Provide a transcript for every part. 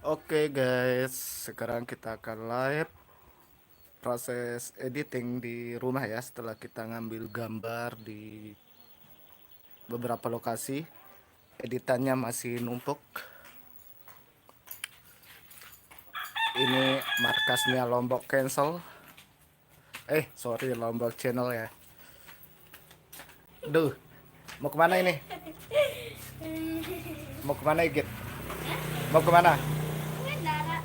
Oke guys, sekarang kita akan live proses editing di rumah ya. Setelah kita ngambil gambar di beberapa lokasi, editannya masih numpuk. Ini markasnya Lombok Cancel. Sorry, Lombok Channel ya. Duh, mau kemana ini? Mau kemana Igit? Mau kemana? Ngendara.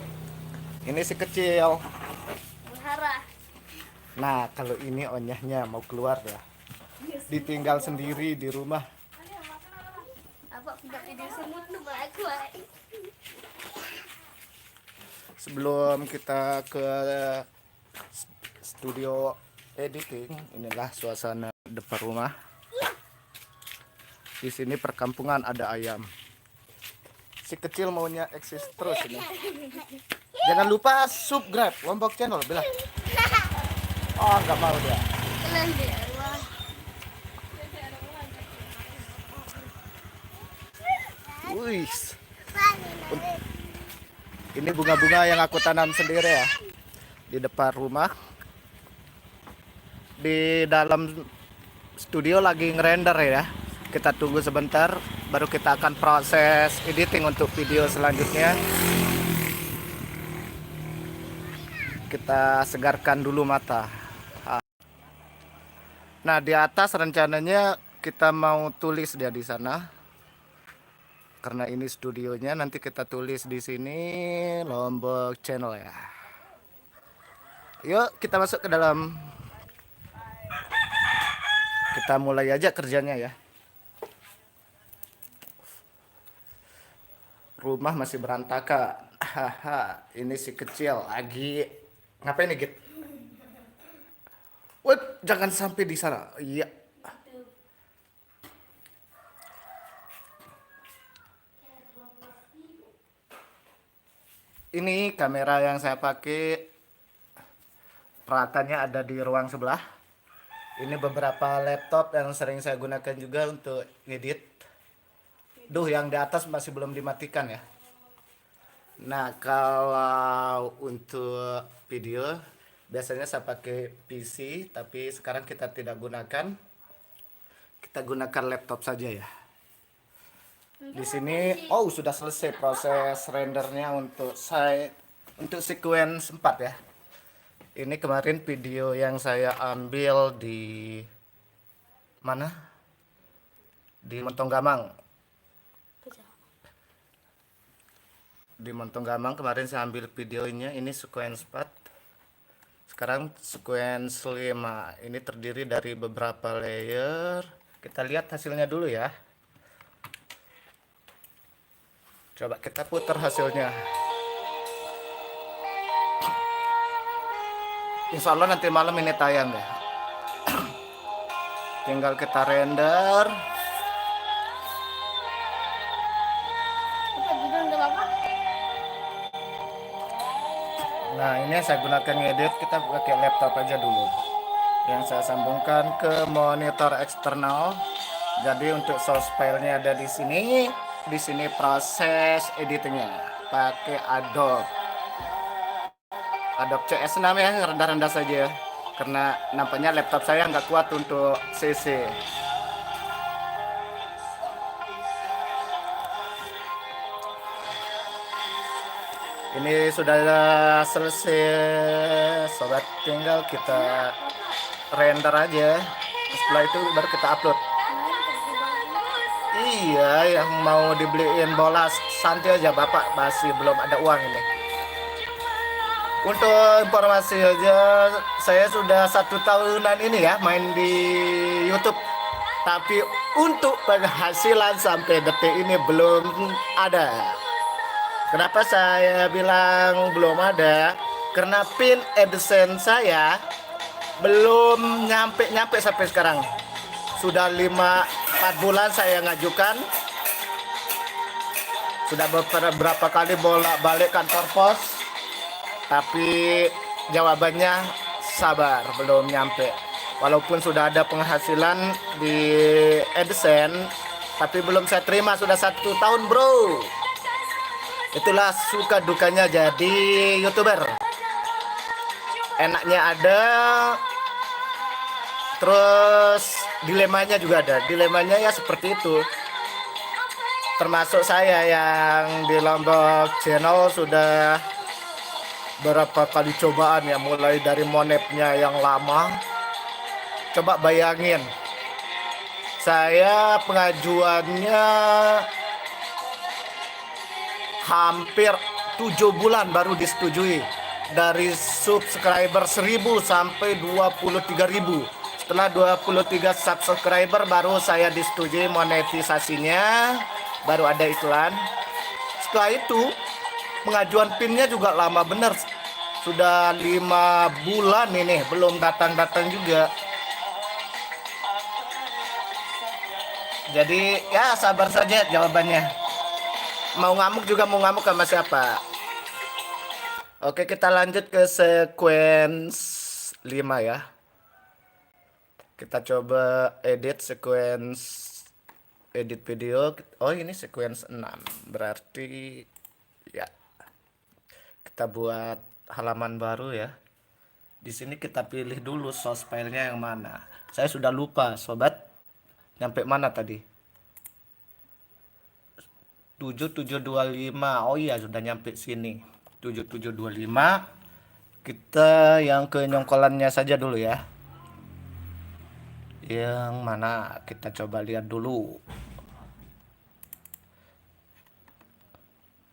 Ini si kecil. Berhara. Nah, kalau ini onyahnya mau keluar ya. Ditinggal sendiri di rumah. Apa tidak tidur semut nu aku. Sebelum kita ke studio editing, inilah suasana depan rumah. Di sini perkampungan ada ayam. Si kecil maunya eksis terus ini. Jangan lupa subscribe Lombok Channel, bilang. Oh, nggak mau dia. Kalian di rumah. Wih, ini bunga-bunga yang aku tanam sendiri ya di depan rumah. Di dalam studio lagi ngerender ya. Kita tunggu sebentar, baru kita akan proses editing untuk video selanjutnya. Kita segarkan dulu mata. Nah, di atas rencananya kita mau tulis dia di sana. Karena ini studionya, nanti kita tulis di sini Lombok Channel ya. Yuk, kita masuk ke dalam. Kita mulai aja kerjanya ya. Rumah masih berantakan. Haha, ini si kecil lagi ngapain nih, Git? Wait, jangan sampai di sana. Iya. Ini kamera yang saya pakai, peralatannya ada di ruang sebelah. Ini beberapa laptop yang sering saya gunakan juga untuk ngedit. Duh, yang di atas masih belum dimatikan ya. Nah, kalau untuk video biasanya saya pakai PC, tapi sekarang kita tidak gunakan. Kita gunakan laptop saja ya. Di sini sudah selesai proses rendernya untuk sequence 4 ya. Ini kemarin video yang saya ambil di mana? Di Montong Gamang. Di Montong Gamang kemarin saya ambil videonya, ini sequence 4. Sekarang sequence 5. Ini terdiri dari beberapa layer. Kita lihat hasilnya dulu ya. Coba kita putar hasilnya. Insya Allah nanti malam ini tayang ya. Tinggal kita render. Apa tidur enggak apa? Nah, ini saya gunakan ngedit, kita pakai laptop aja dulu. Yang saya sambungkan ke monitor eksternal. Jadi untuk source filenya ada di sini. Di sini proses editingnya pakai Adobe CS6 ya, rendah-rendah saja. Karena nampaknya laptop saya nggak kuat untuk CC. Ini sudah selesai sobat, tinggal kita render aja. Setelah itu baru kita upload. Iya, yang mau dibeliin bola santai aja Bapak, masih belum ada uang ini. Untuk informasi aja, saya sudah 1 tahunan ini ya main di YouTube. Tapi untuk penghasilan sampai detik ini belum ada. Kenapa saya bilang belum ada? Karena pin AdSense saya belum nyampe sampai sekarang. Sudah 4 bulan saya ngajukan. Sudah beberapa kali bolak-balik kantor pos. Tapi jawabannya sabar, belum nyampe. Walaupun sudah ada penghasilan di AdSense, tapi belum saya terima, sudah 1 tahun bro. Itulah suka dukanya jadi YouTuber. Enaknya ada, terus dilemanya juga ada. Dilemanya ya seperti itu. Termasuk saya yang di Lombok Channel sudah berapa kali cobaan ya, mulai dari monepnya yang lama. Coba bayangin, saya pengajuannya hampir 7 bulan baru disetujui. Dari subscriber 1000 sampai 23.000. Setelah 23 subscriber baru saya disetujui monetisasinya, baru ada iklan. Setelah itu pengajuan PIN-nya juga lama bener. Sudah 5 bulan ini belum datang-datang juga. Jadi ya sabar saja jawabannya. Mau ngamuk juga mau ngamuk sama siapa? Oke, kita lanjut ke sequence 5 ya. Kita coba edit sequence, edit video. Oh, ini sequence 6. Berarti ya kita buat halaman baru ya. Di sini kita pilih dulu source filenya yang mana. Saya sudah lupa, sobat. Nyampe mana tadi? 7725. Oh iya, sudah nyampe sini. 7725. Kita yang ke nyongkolannya saja dulu ya. Yang mana? Kita coba lihat dulu.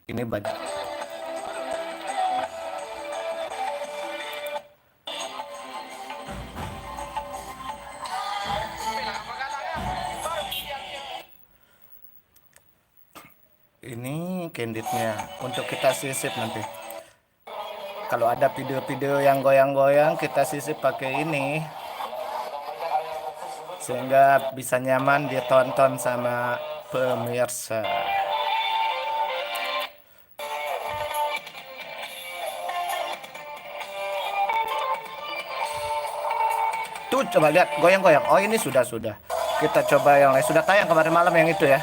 Ini banyak. Ini candidnya untuk kita sisip nanti. Kalau ada video-video yang goyang-goyang, kita sisip pakai ini sehingga bisa nyaman ditonton sama pemirsa. Tuh, coba lihat goyang-goyang. Oh, ini sudah. Kita coba yang lain. Sudah tayang kemarin malam yang itu ya.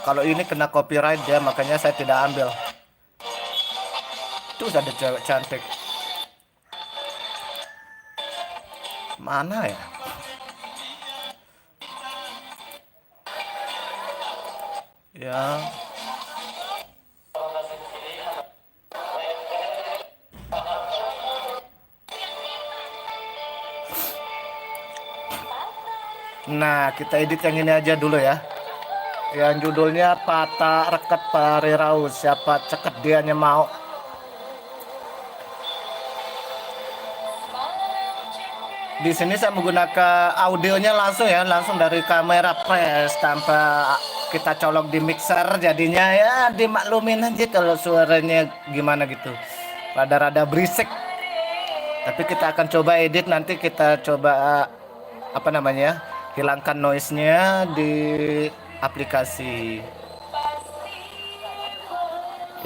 Kalau ini kena copyright ya, makanya saya tidak ambil. Tuh ada cewek cantik. Mana ya? Ya. Nah, kita edit yang ini aja dulu ya. Yang judulnya Patah Reket Pari Raus. Siapa ceket dianya mau. Di sini saya menggunakan audionya langsung ya, langsung dari kamera press tanpa kita colok di mixer. Jadinya ya dimaklumin aja kalau suaranya gimana gitu. Rada-rada berisik. Tapi kita akan coba edit, nanti kita coba apa namanya? Hilangkan noise-nya di aplikasi.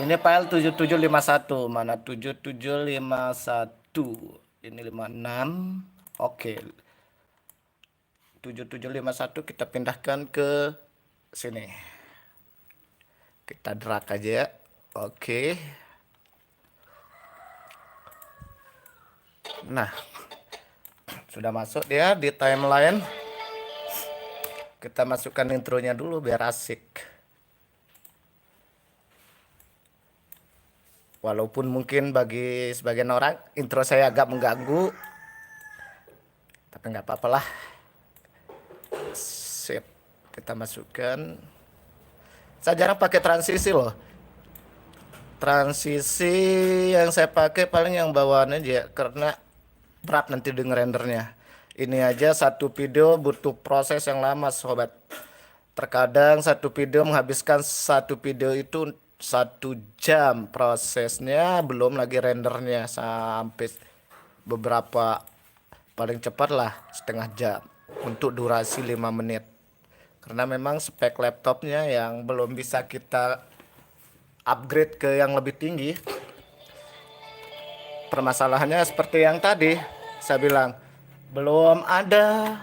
Ini file 7751. Mana 7751? Ini 56. Oke. 7751 kita pindahkan ke sini. Kita drag aja. Oke. Nah, sudah masuk dia di timeline. Kita masukkan intronya dulu biar asik. Walaupun mungkin bagi sebagian orang intro saya agak mengganggu, tapi nggak apa-apa lah. Sip, kita masukkan. Saya jarang pakai transisi loh. Transisi yang saya pakai paling yang bawaan aja, karena berat nanti dengan rendernya. Ini aja satu video butuh proses yang lama, sobat. Terkadang satu video menghabiskan satu video itu 1 jam prosesnya, belum lagi rendernya, sampai beberapa paling cepat lah setengah jam untuk durasi 5 menit. Karena memang spek laptopnya yang belum bisa kita upgrade ke yang lebih tinggi. Permasalahannya seperti yang tadi saya bilang, belum ada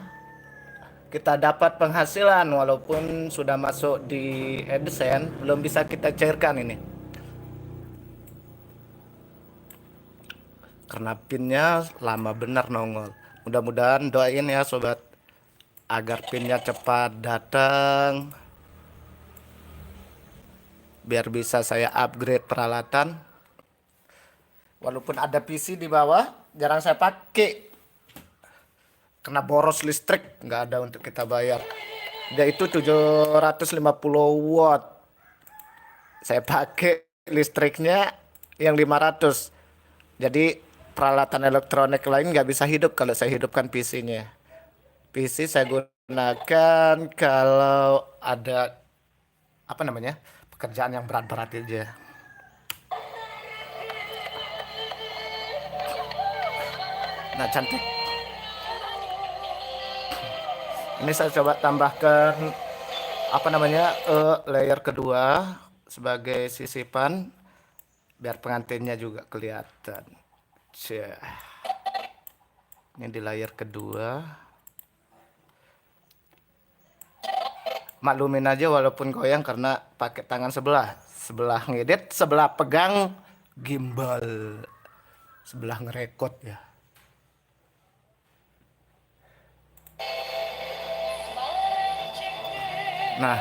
kita dapat penghasilan walaupun sudah masuk di AdSense, belum bisa kita cairkan ini. Karena pinnya lama benar nongol. Mudah-mudahan doain ya sobat agar pinnya cepat datang biar bisa saya upgrade peralatan. Walaupun ada PC di bawah, jarang saya pakai. Kena boros listrik, nggak ada untuk kita bayar. Dia itu 750 watt. Saya pakai listriknya yang 500. Jadi peralatan elektronik lain nggak bisa hidup kalau saya hidupkan PC-nya. PC saya gunakan kalau ada apa namanya pekerjaan yang berat-berat aja. Nah cantik. Ini saya coba tambahkan apa namanya layer kedua sebagai sisipan biar pengantinnya juga kelihatan. Cih. Ini di layer kedua. Maklumin aja walaupun goyang karena pakai tangan sebelah. Sebelah ngedit, sebelah pegang gimbal, sebelah ngerekod ya. Nah,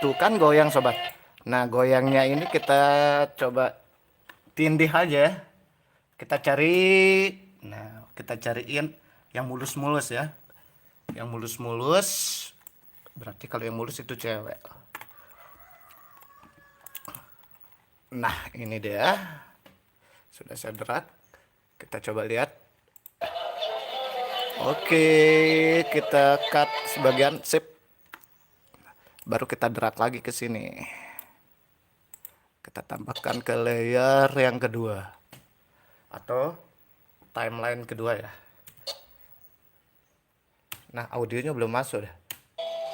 tuh kan goyang sobat. Nah, goyangnya ini kita coba tindih aja. Kita cari, nah kita cariin yang mulus-mulus ya. Yang mulus-mulus, berarti kalau yang mulus itu cewek. Nah, ini dia. Sudah saya drag. Kita coba lihat. Oke, kita cut sebagian, sip. Baru kita drag lagi ke sini. Kita tambahkan ke layer yang kedua. Atau timeline kedua ya. Nah, audionya belum masuk deh.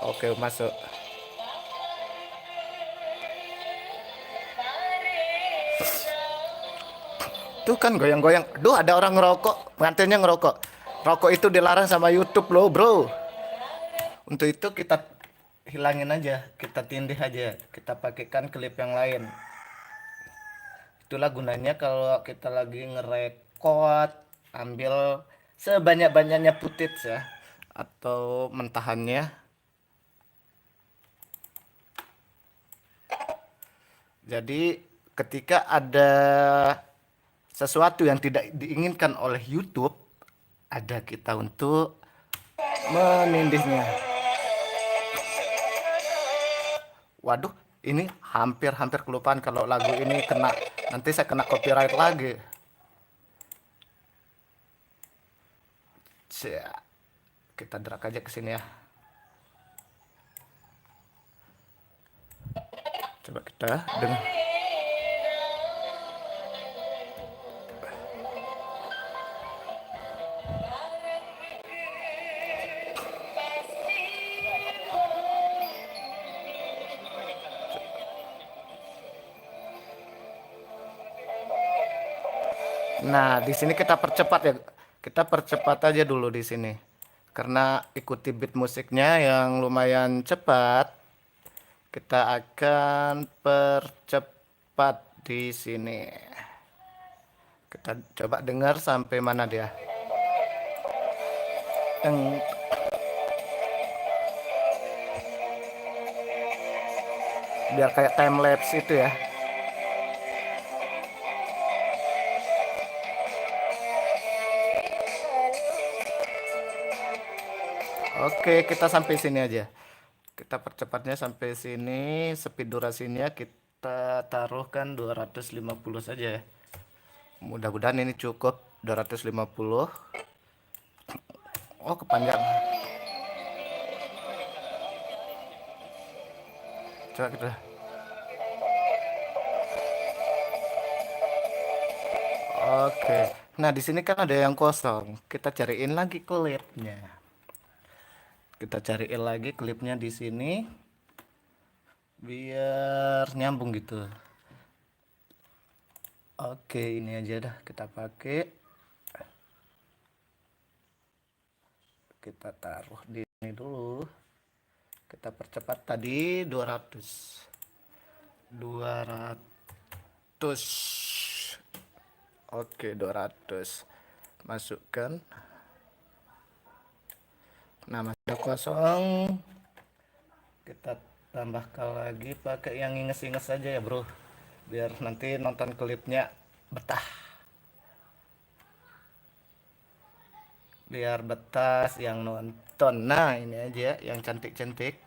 Oke, masuk. Tuh kan goyang-goyang. Duh, ada orang ngerokok. Pengantinnya ngerokok. Rokok itu dilarang sama YouTube loh, bro. Untuk itu kita hilangin aja. Kita tindih aja. Kita pakaikan klip yang lain. Itulah gunanya kalau kita lagi ngerekod. Ambil sebanyak-banyaknya footage ya. Atau mentahannya. Jadi ketika ada sesuatu yang tidak diinginkan oleh YouTube, ada kita untuk menindihnya. Waduh, ini hampir-hampir kelupaan kalau lagu ini kena, nanti saya kena copyright lagi. Kita drag aja ke sini ya. Coba kita dengar. Nah, di sini kita percepat ya. Kita percepat aja dulu di sini. Karena ikuti beat musiknya yang lumayan cepat, kita akan percepat di sini. Kita coba dengar sampai mana dia. Yang biar kayak time lapse itu ya. Oke, kita sampai sini aja. Kita percepatnya sampai sini, speed durasinya kita taruhkan 250 saja ya. Mudah-mudahan ini cukup 250. Oh, kepanjang. Coba kita. Oke. Nah, di sini kan ada yang kosong. Kita cariin lagi klipnya. Kita cariin lagi klipnya di sini biar nyambung gitu. Oke, ini aja dah kita pakai. Kita taruh di sini dulu. Kita percepat tadi 200. 200. Oke, 200. Masukkan. Nah, masih udah kosong. Kita tambahkan lagi pakai yang inges-inges saja ya, bro. Biar nanti nonton klipnya betah. Biar betah yang nonton. Nah, ini aja yang cantik-cantik.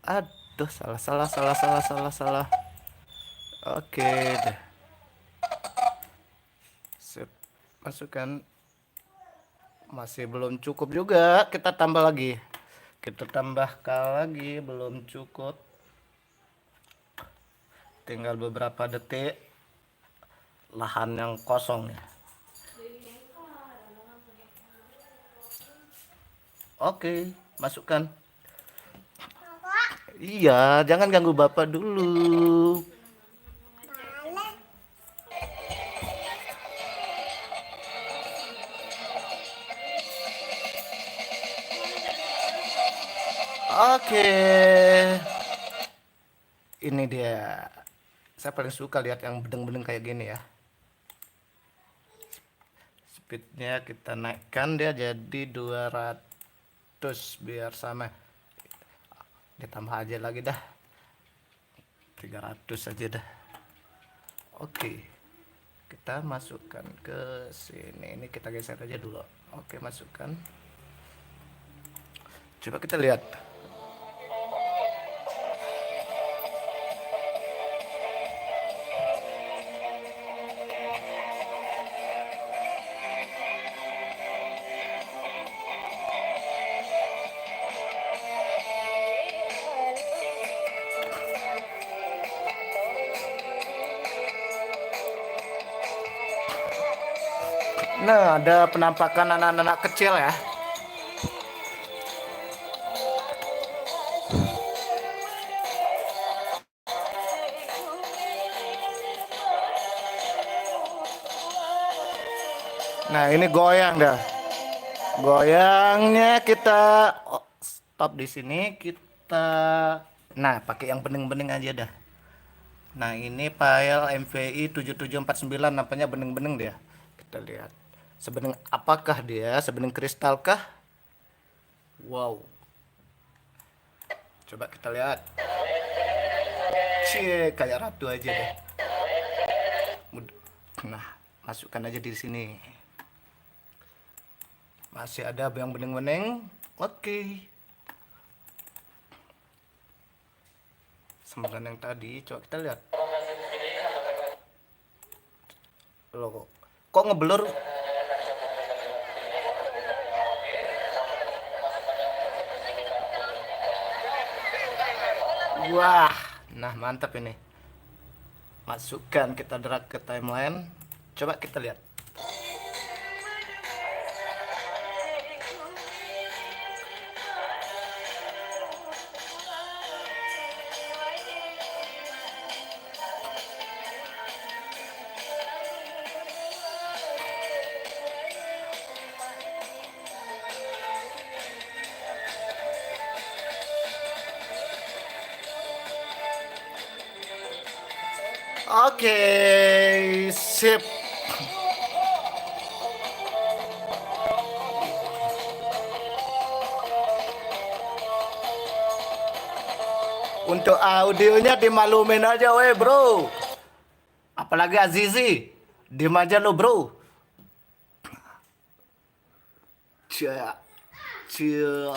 Aduh, salah. Oke deh. Sip. Masukkan. Masih belum cukup juga, kita tambah lagi. Kita tambahkan lagi, belum cukup. Tinggal beberapa detik. Lahan yang kosong ya. Oke, masukkan. Iya, jangan ganggu bapak dulu. Oke. Ini dia. Saya paling suka lihat yang bedeng-bedeng kayak gini ya. Speednya kita naikkan dia jadi 200 biar sama. Ditambah aja lagi dah. 300 aja dah. Oke. Kita masukkan ke sini. Ini kita geser aja dulu. Oke, masukkan. Coba kita lihat. Nah, ada penampakan anak-anak kecil ya. Nah, ini goyang dah. Goyangnya kita stop di sini. Nah, pakai yang bening-bening aja dah. Nah, ini file MVI 7749 nampaknya bening-bening dia. Kita lihat. Sebening apakah dia? Sebening kristal kah? Wow. Coba kita lihat. Cie, kayak ratu aja deh. Nah, masukkan aja di sini. Masih ada yang bening-bening. Oke. Sembilan yang tadi, coba kita lihat. Loh, kok ngeblur? Wah, nah mantap ini. Masukkan, kita drag ke timeline. Coba kita lihat. Oke, sip. Untuk audionya dimaklumin aja weh bro. Apalagi Azizi. Diem aja lo bro. Cia. Cia.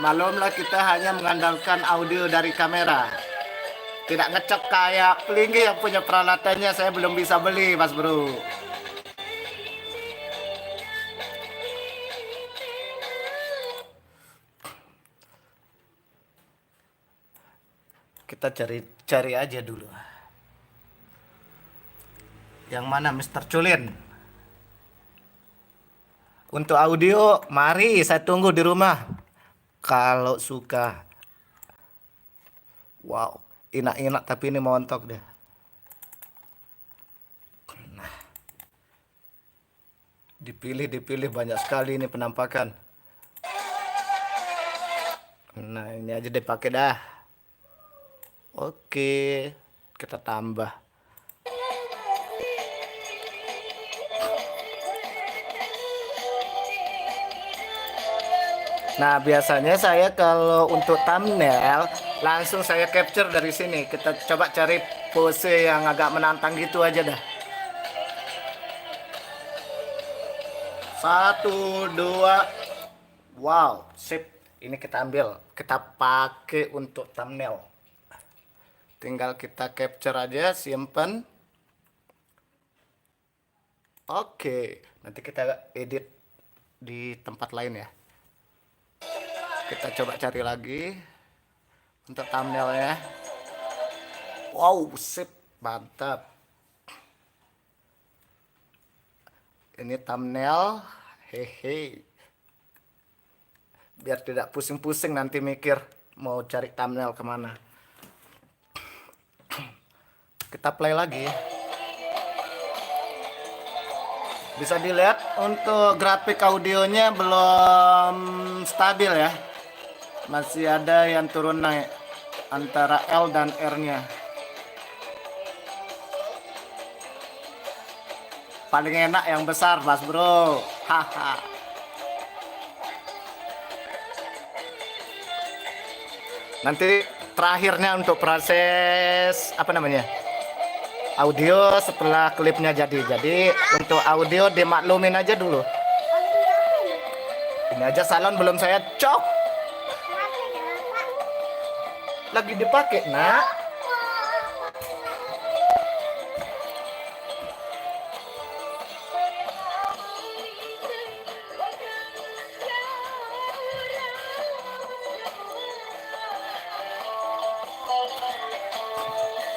Malumlah kita hanya mengandalkan audio dari kamera. Tidak ngecek kayak Pelinggi yang punya peralatannya saya belum bisa beli mas bro. Kita cari aja dulu. Yang mana Mister Culin? Untuk audio, mari saya tunggu di rumah. Kalau suka. Wow, enak-enak tapi ini montok deh. Nah, dipilih banyak sekali ini penampakan. Nah, ini aja dipakai dah. Oke, kita tambah. Nah, biasanya saya kalau untuk thumbnail langsung saya capture dari sini. Kita coba cari pose yang agak menantang gitu aja dah. 1, 2. Wow, sip. Ini kita ambil, kita pakai untuk thumbnail. Tinggal kita capture aja, simpen. Oke, nanti kita edit di tempat lain ya. Kita coba cari lagi untuk thumbnailnya. Wow, sip, mantap. Ini thumbnail, hehe. Biar tidak pusing-pusing nanti mikir mau cari thumbnail kemana. Kita play lagi. Bisa dilihat untuk grafik audionya belum stabil ya. Masih ada yang turun naik antara L dan R-nya. Paling enak yang besar, Mas Bro. Haha. Nanti terakhirnya untuk proses apa namanya? Audio setelah klipnya jadi. Jadi untuk audio dimaklumin aja dulu. Ini aja salon belum saya cok. Lagi dipakai, Nak.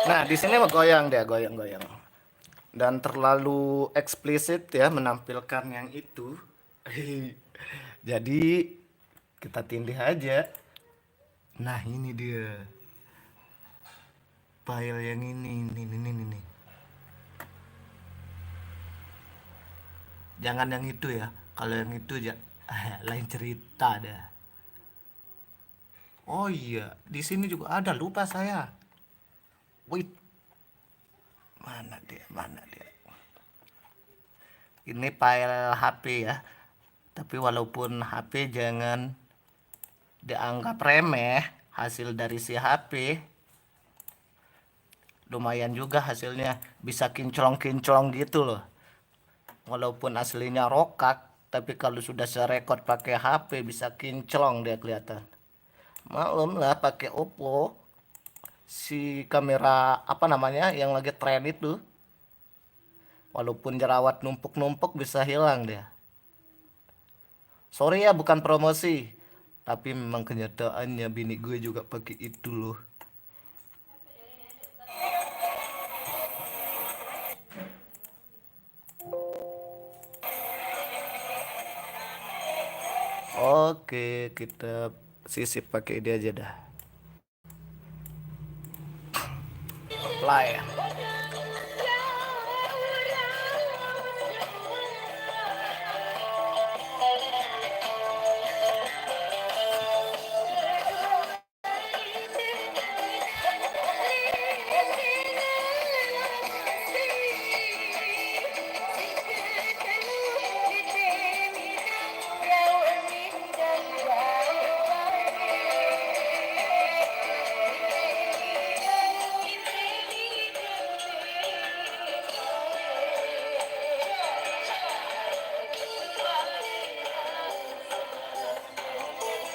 Nah, di sini mau goyang dia, goyang-goyang. Dan terlalu eksplisit ya menampilkan yang itu. Jadi kita tindih aja. Nah, ini dia. File yang ini. Jangan yang itu ya. Kalau yang itu ya lain cerita dah. Oh iya, di sini juga ada, lupa saya. Wait. Mana dia? Ini file HP ya. Tapi walaupun HP jangan dianggap remeh, hasil dari si HP lumayan juga hasilnya, bisa kinclong-kinclong gitu loh. Walaupun aslinya rokak, tapi kalau sudah saya rekod pakai HP bisa kinclong dia kelihatan. Maklum lah pakai Oppo, si kamera apa namanya yang lagi tren itu. Walaupun jerawat numpuk-numpuk bisa hilang dia. Sorry ya, bukan promosi, tapi memang kenyataannya bini gue juga pakai itu loh. Oke, kita sisip pakai dia aja dah. Apply.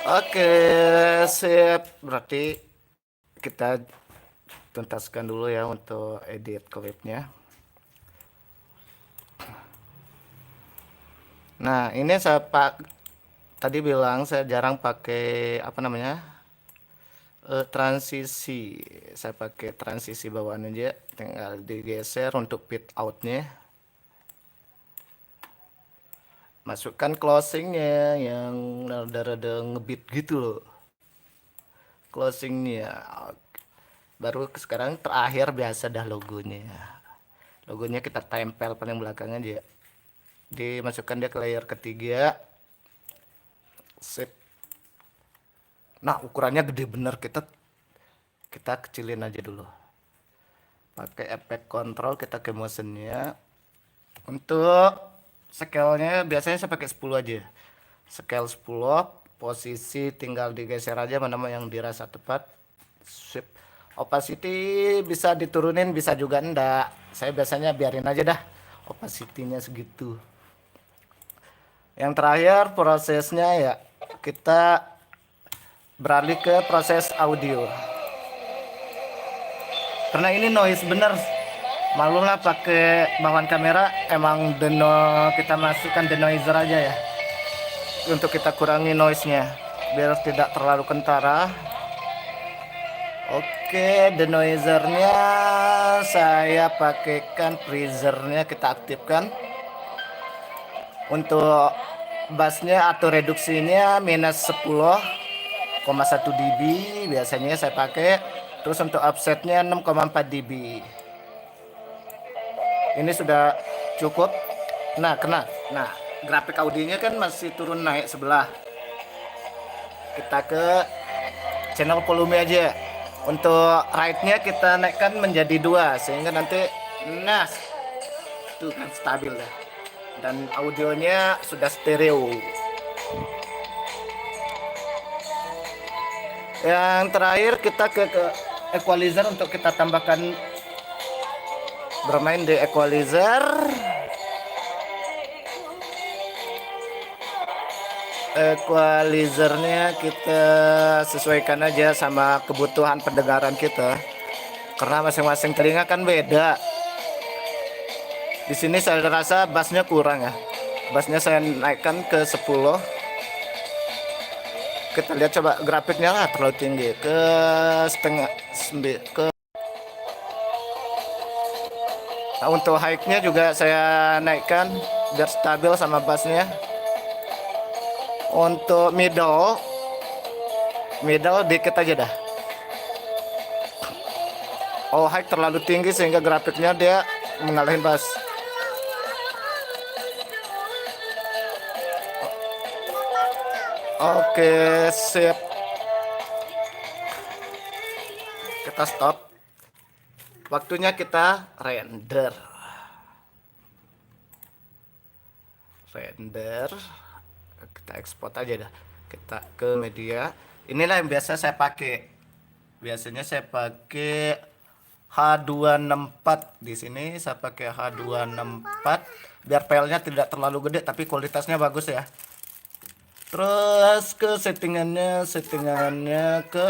Oke, sip. Berarti kita tuntaskan dulu ya untuk edit klipnya. Nah, ini saya tadi bilang saya jarang pakai apa namanya? transisi, saya pakai transisi bawaan aja, tinggal digeser untuk pit outnya, masukkan closingnya yang rada-rada ngebit gitu loh, closingnya. Baru sekarang terakhir biasa dah logonya kita tempel paling belakang aja, dimasukkan dia ke layer ketiga, sip. Nah ukurannya gede bener, kita kecilin aja dulu pakai efek control, kita ke motionnya. Untuk scale-nya biasanya saya pakai 10 aja, scale 10, posisi tinggal digeser aja mana yang dirasa tepat, sip. Opacity bisa diturunin bisa juga enggak, saya biasanya biarin aja dah opacity-nya segitu. Yang terakhir prosesnya ya, kita beralih ke proses audio. Karena ini noise bener, maklumlah pakai bawaan kamera emang kita masukkan denoiser aja ya, untuk kita kurangi noise-nya biar tidak terlalu kentara. Oke, denoisernya saya pakaikan freezernya, kita aktifkan. Untuk bassnya atau reduksinya minus 10,1 dB biasanya saya pakai. Terus untuk offsetnya 6,4 dB. Ini sudah cukup. Nah grafik audionya kan masih turun naik sebelah. Kita ke channel volume aja. Untuk right-nya kita naikkan menjadi 2 sehingga nanti tuh kan stabil dah. Dan audionya sudah stereo. Yang terakhir kita ke equalizer untuk kita tambahkan, bermain di equalizer. Equalizernya kita sesuaikan aja sama kebutuhan pendengaran kita, karena masing-masing telinga kan beda. Di sini saya rasa bassnya kurang ya, bassnya saya naikkan ke 10. Kita lihat coba grafiknya lah, terlalu tinggi ke setengah ke. Nah, untuk high-nya juga saya naikkan biar stabil sama bassnya. Untuk middle dikit aja dah. Oh, high terlalu tinggi sehingga grafiknya dia mengalahin bass. Oke, sip. Kita stop. Waktunya kita render. Kita ekspor aja dah. Kita ke media. Inilah yang biasa saya pakai. Biasanya saya pakai H264. Di sini saya pakai H264 biar filenya tidak terlalu gede tapi kualitasnya bagus ya. Terus ke settingannya ke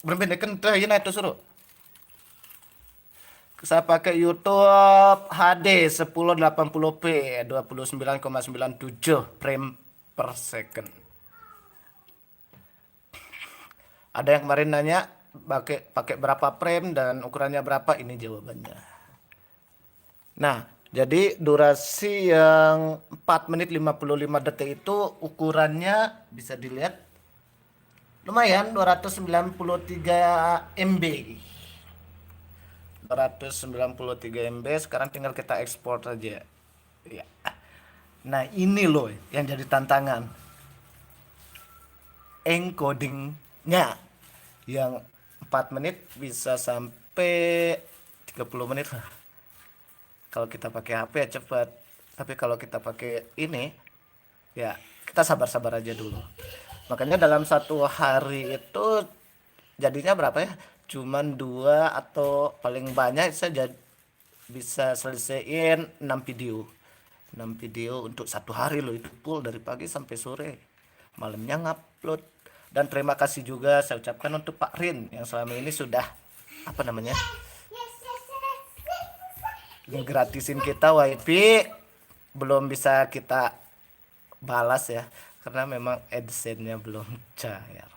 berbeda tuh ini itu suruh. Saya pakai YouTube HD 1080p 29,97 frame per second. Ada yang kemarin nanya pakai berapa frame dan ukurannya berapa, ini jawabannya. Nah, jadi durasi yang 4 menit 55 detik itu ukurannya bisa dilihat lumayan 293 MB. 293 MB. Sekarang tinggal kita ekspor saja. Ya. Nah, ini loh yang jadi tantangan. Encodingnya yang 4 menit bisa sampai 30 menit lah. Kalau kita pakai HP ya cepat, tapi kalau kita pakai ini ya kita sabar-sabar aja dulu. Makanya dalam satu hari itu jadinya berapa ya, cuman 2 atau paling banyak saya bisa selesaiin 6 video untuk satu hari loh, itu full dari pagi sampai sore, malamnya ngupload. Dan terima kasih juga saya ucapkan untuk Pak Rin yang selama ini sudah gratisin kita WiFi. Belum bisa kita balas ya karena memang AdSense-nya belum cair.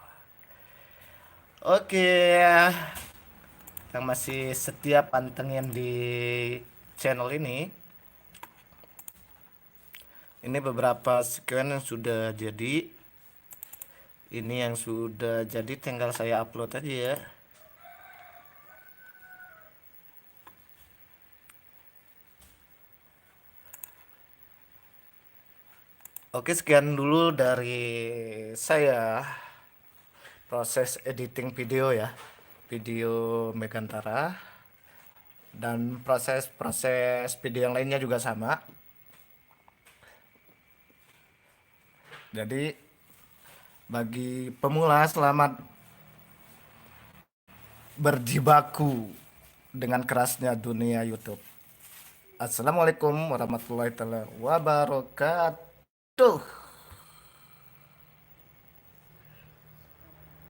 Oke, yang masih setia pantengin di channel ini beberapa scan yang sudah jadi. Ini yang sudah jadi tinggal saya upload aja ya. Oke, sekian dulu dari saya proses editing video ya. Video Megantara dan proses-proses video yang lainnya juga sama. Jadi bagi pemula selamat berjibaku dengan kerasnya dunia YouTube. Assalamualaikum warahmatullahi wabarakatuh.